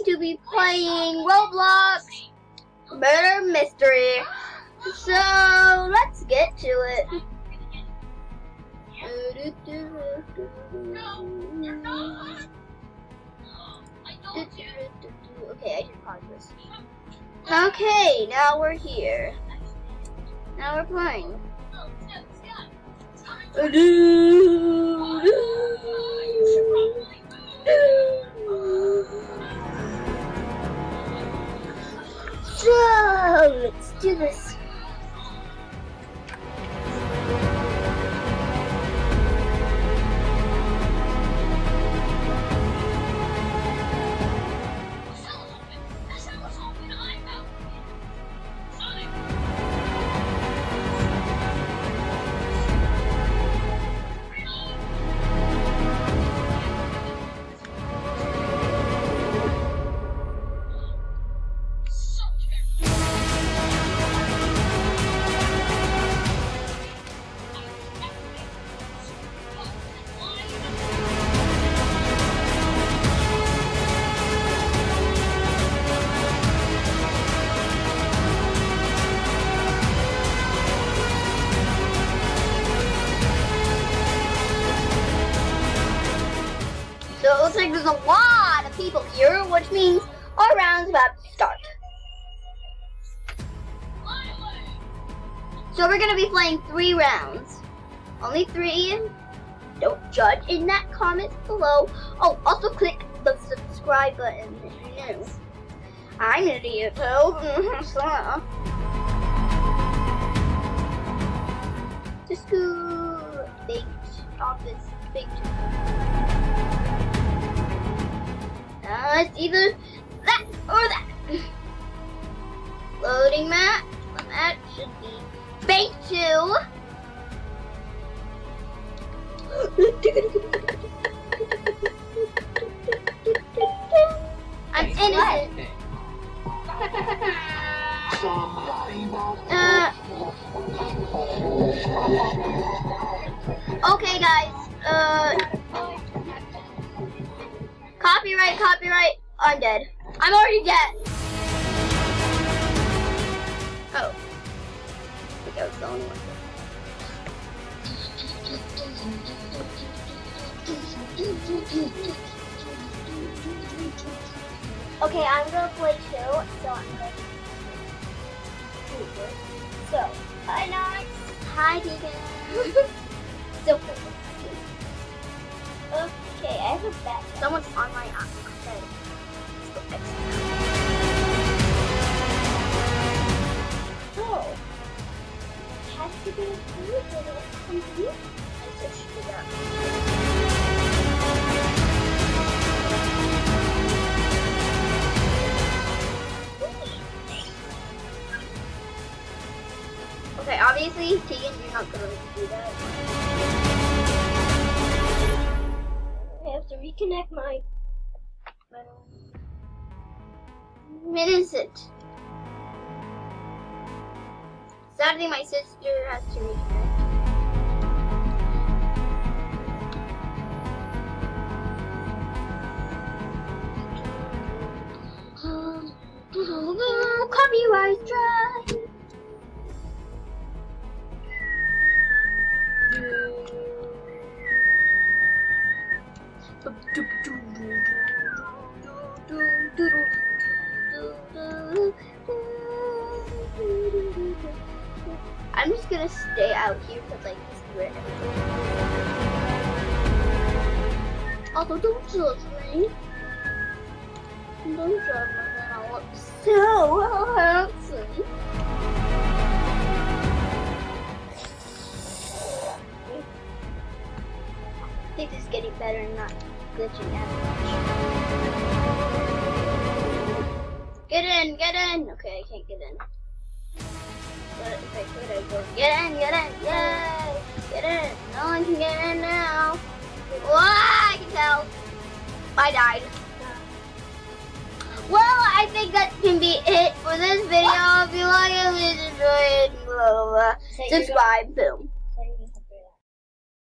going to be playing Roblox Murder Mystery. So let's get to it. Okay, I should pause this. Okay, now we're here. Now we're playing. So let's do this. So it looks like there's a lot of people here, which means our round's about to start. So we're gonna be playing 3 rounds. Only 3. Don't judge in that comment below. Oh, also click the subscribe button if you're new. I'm an idiot too. To school, baked office, baked. It's either that or that. Loading map. The map should be baked too. I'm innocent. Okay, guys. Copyright. I'm dead. I'm already dead. Oh. I think I was the only one. Okay, I'm gonna play 2, so I'm gonna do this. So, hi Nox. Hi Deacon. So cool. Okay, I have a bet. Someone's on my app. Okay. Let's go fix it. Oh. It has to be blue, but it's complete. I searched it up. Okay, obviously, Tegan, you're not going to do that. I have to reconnect my innocent. Sadly, my sister has to reconnect. Copyright strike. I'm just gonna stay out here because like this is where everything. Also, don't judge me. Don't judge me when I look so handsome. I think this is getting better and not glitching as much. Get in. Okay, I can't get in. But if I could, I'd go get in, yay! Get in. No one can get in now. Whoa, I can tell. I died. Well, I think that can be it for this video. If you like it, please enjoy it. Blah, blah, blah. Subscribe, boom.